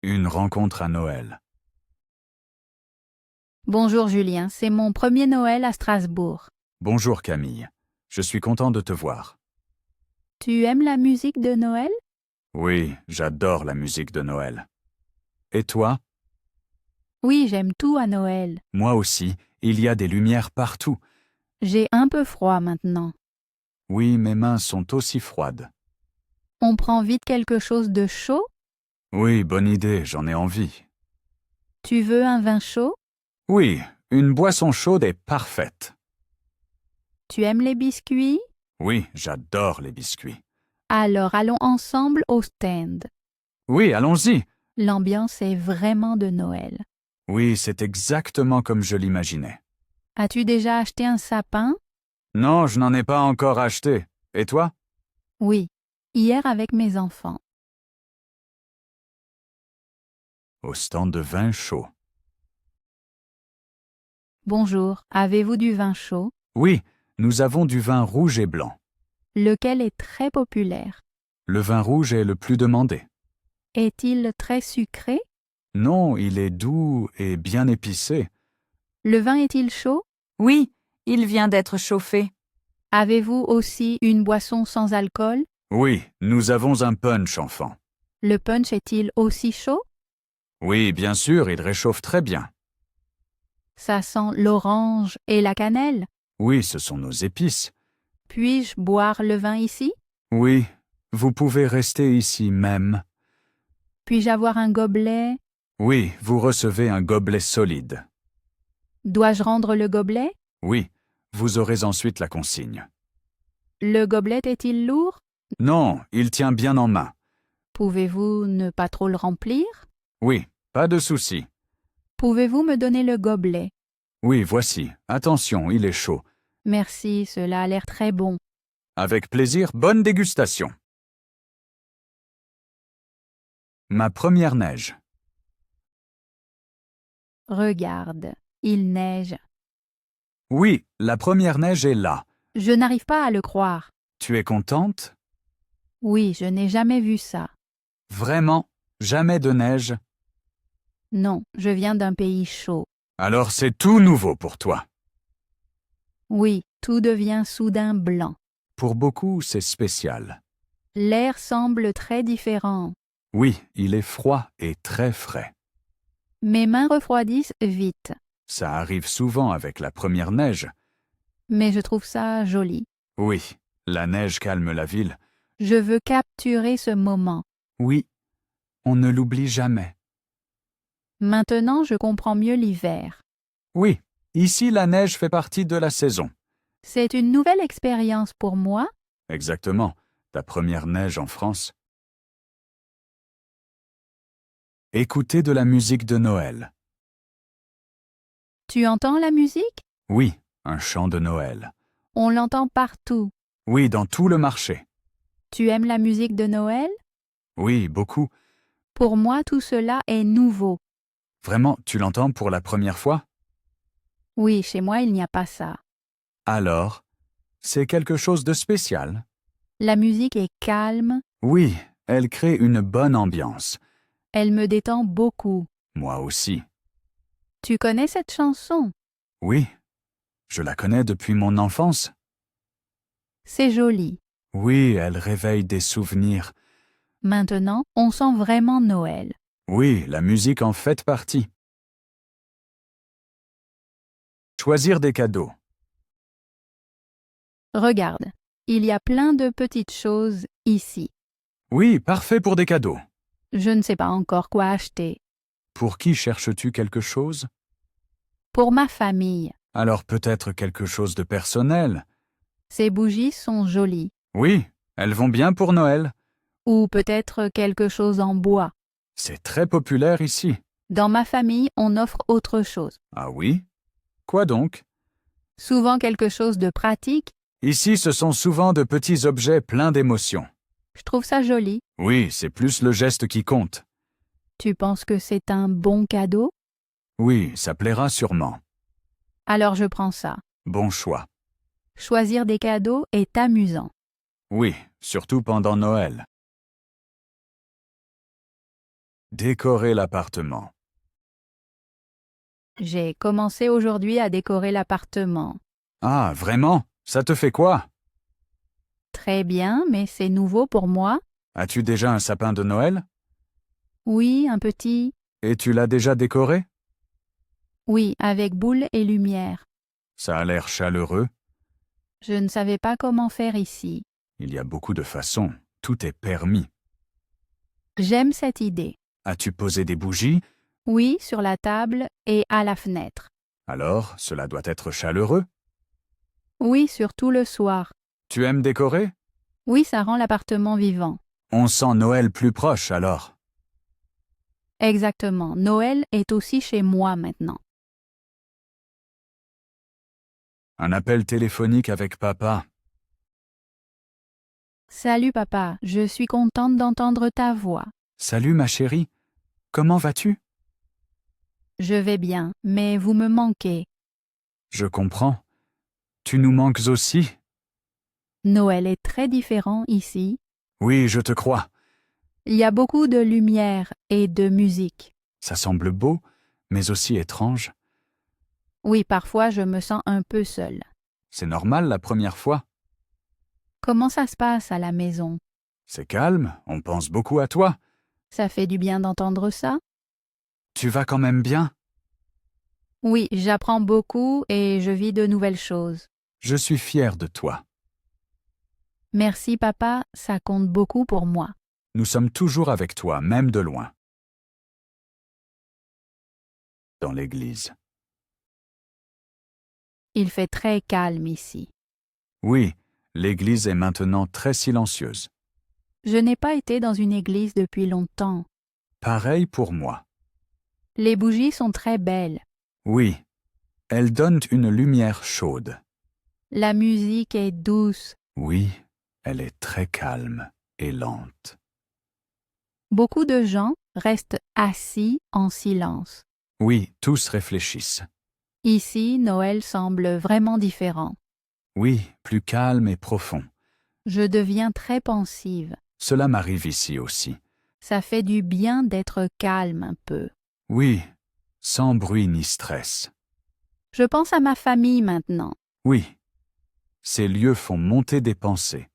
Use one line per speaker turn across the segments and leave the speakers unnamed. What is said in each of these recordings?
Une rencontre à Noël.
Bonjour Julien, c'est mon premier Noël à Strasbourg.
Bonjour Camille. Je suis content de te voir.
Tu aimes la musique de Noël?
Oui, j'adore la musique de Noël. Et toi?
Oui, j'aime tout à Noël.
Moi aussi, il y a des lumières partout.
J'ai un peu froid maintenant.
Oui, mes mains sont aussi froides.
On prend vite quelque chose de chaud?
Oui, bonne idée, j'en ai envie.
Tu veux un vin chaud?
Oui, une boisson chaude est parfaite.
Tu aimes les biscuits?
Oui, j'adore les biscuits.
Alors allons ensemble au stand.
Oui, allons-y.
L'ambiance est vraiment de Noël.
Oui, c'est exactement comme je l'imaginais.
As-tu déjà acheté un sapin?
Non, je n'en ai pas encore acheté. Et toi?
Oui, hier avec mes enfants.
Au stand de vin chaud.
Bonjour, avez-vous du vin chaud?
Oui, nous avons du vin rouge et blanc.
Lequel est très populaire?
Le vin rouge est le plus demandé.
Est-il très sucré?
Non, il est doux et bien épicé.
Le vin est-il chaud?
Oui, il vient d'être chauffé.
Avez-vous aussi une boisson sans alcool?
Oui, nous avons un punch, enfant.
Le punch est-il aussi chaud?
Oui, bien sûr, il réchauffe très bien.
Ça sent l'orange et la cannelle.
Oui, ce sont nos épices.
Puis-je boire le vin ici?
Oui, vous pouvez rester ici même.
Puis-je avoir un gobelet?
Oui, vous recevez un gobelet solide.
Dois-je rendre le gobelet?
Oui, vous aurez ensuite la consigne.
Le gobelet est-il lourd?
Non, il tient bien en main.
Pouvez-vous ne pas trop le remplir?
Oui, pas de souci.
Pouvez-vous me donner le gobelet?
Oui, voici. Attention, il est chaud.
Merci, cela a l'air très bon.
Avec plaisir, bonne dégustation. Ma première neige.
Regarde, il neige.
Oui, la première neige est là.
Je n'arrive pas à le croire.
Tu es contente?
Oui, je n'ai jamais vu ça.
Vraiment? Jamais de neige?
Non, je viens d'un pays chaud.
Alors c'est tout nouveau pour toi.
Oui, tout devient soudain blanc.
Pour beaucoup, c'est spécial.
L'air semble très différent.
Oui, il est froid et très frais.
Mes mains refroidissent vite,
Ça arrive souvent avec la première neige.
mais je trouve ça joli.
Oui, la neige calme la ville.
Je veux capturer ce moment.
Oui, on ne l'oublie jamais.
Maintenant, je comprends mieux l'hiver.
Oui, ici la neige fait partie de la saison.
C'est une nouvelle expérience pour moi.
Exactement, ta première neige en France. Écouter de la musique de Noël.
Tu entends la musique?
Oui, un chant de Noël.
On l'entend partout.
Oui, dans tout le marché.
Tu aimes la musique de Noël?
Oui, beaucoup.
Pour moi, tout cela est nouveau.
Vraiment, tu l'entends pour la première fois?
Oui, chez moi, il n'y a pas ça.
Alors, c'est quelque chose de spécial.
La musique est calme,
Oui, elle crée une bonne ambiance.
elle me détend beaucoup.
Moi aussi.
Tu connais cette chanson?
Oui, je la connais depuis mon enfance.
C'est joli.
Oui, elle réveille des souvenirs.
Maintenant, on sent vraiment Noël.
Oui, la musique en fait partie. Choisir des cadeaux.
Regarde, il y a plein de petites choses ici.
Oui, parfait pour des cadeaux.
Je ne sais pas encore quoi acheter.
Pour qui cherches-tu quelque chose?
Pour ma famille,
Alors peut-être quelque chose de personnel.
ces bougies sont jolies.
Oui, elles vont bien pour Noël.
Ou peut-être quelque chose en bois.
C'est très populaire ici.
Dans ma famille, on offre autre chose.
Ah oui? Quoi donc?
Souvent quelque chose de pratique.
Ici, ce sont souvent de petits objets pleins d'émotions.
Je trouve ça joli.
Oui, c'est plus le geste qui compte.
Tu penses que c'est un bon cadeau?
Oui, ça plaira sûrement.
Alors je prends ça.
Bon choix.
Choisir des cadeaux est amusant.
Oui, surtout pendant Noël. Décorer l'appartement.
J'ai commencé aujourd'hui à décorer l'appartement.
Ah, vraiment? Ça te fait quoi?
Très bien, mais c'est nouveau pour moi.
As-tu déjà un sapin de Noël?
Oui, un petit.
Et tu l'as déjà décoré?
Oui, avec boules et lumière.
Ça a l'air chaleureux.
Je ne savais pas comment faire ici.
Il y a beaucoup de façons. Tout est permis.
J'aime cette idée.
As-tu posé des bougies?
Oui, sur la table et à la fenêtre.
Alors, cela doit être chaleureux.
Oui, surtout le soir.
Tu aimes décorer?
Oui, ça rend l'appartement vivant.
On sent Noël plus proche alors.
Exactement. Noël est aussi chez moi maintenant.
Un appel téléphonique avec papa.
Salut papa, je suis contente d'entendre ta voix.
Salut ma chérie. Comment vas-tu?
Je vais bien, mais vous me manquez.
Je comprends. Tu nous manques aussi?
Noël est très différent ici.
Oui, je te crois.
Il y a beaucoup de lumière et de musique.
Ça semble beau, mais aussi étrange.
Oui, parfois je me sens un peu seule.
C'est normal la première fois.
Comment ça se passe à la maison?
C'est calme, on pense beaucoup à toi.
Ça fait du bien d'entendre ça?
Tu vas quand même bien?
Oui, j'apprends beaucoup et je vis de nouvelles choses.
Je suis fier de toi.
Merci papa, ça compte beaucoup pour moi.
Nous sommes toujours avec toi, même de loin. Dans l'église.
Il fait très calme ici.
Oui, l'église est maintenant très silencieuse.
Je n'ai pas été dans une église depuis longtemps.
Pareil pour moi.
Les bougies sont très belles.
Oui, elles donnent une lumière chaude.
La musique est douce.
Oui, elle est très calme et lente.
Beaucoup de gens restent assis en silence.
Oui, tous réfléchissent.
Ici, Noël semble vraiment différent.
Oui, plus calme et profond.
Je deviens très pensive.
Cela m'arrive ici aussi.
Ça fait du bien d'être calme un peu.
Oui, sans bruit ni stress.
Je pense à ma famille maintenant.
Oui, ces lieux font monter des pensées.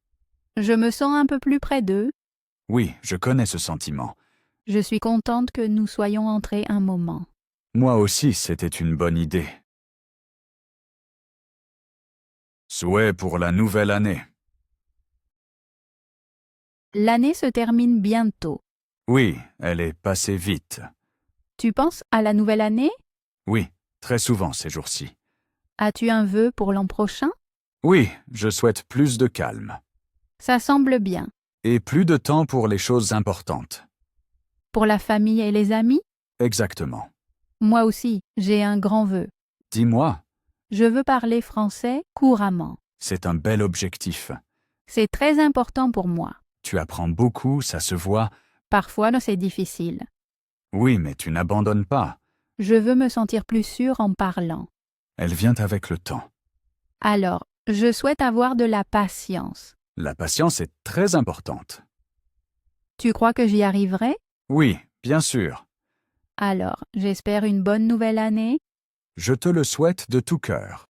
Je me sens un peu plus près d'eux.
Oui, je connais ce sentiment.
Je suis contente que nous soyons entrés un moment.
Moi aussi, c'était une bonne idée. Souhait pour la nouvelle année.
L'année se termine bientôt.
Oui, elle est passée vite.
Tu penses à la nouvelle année?
Oui, très souvent ces jours-ci.
As-tu un vœu pour l'an prochain?
Oui, je souhaite plus de calme.
Ça semble bien.
Et plus de temps pour les choses importantes.
Pour la famille et les amis?
Exactement.
Moi aussi, j'ai un grand vœu.
Dis-moi,
Je veux parler français couramment.
c'est un bel objectif.
C'est très important pour moi.
Tu apprends beaucoup, ça se voit.
Parfois, c'est difficile.
Oui, mais tu n'abandonnes pas.
Je veux me sentir plus sûre en parlant.
Elle vient avec le temps.
Alors, je souhaite avoir de la patience.
La patience est très importante.
Tu crois que j'y arriverai?
Oui, bien sûr.
Alors, j'espère une bonne nouvelle année.
Je te le souhaite de tout cœur.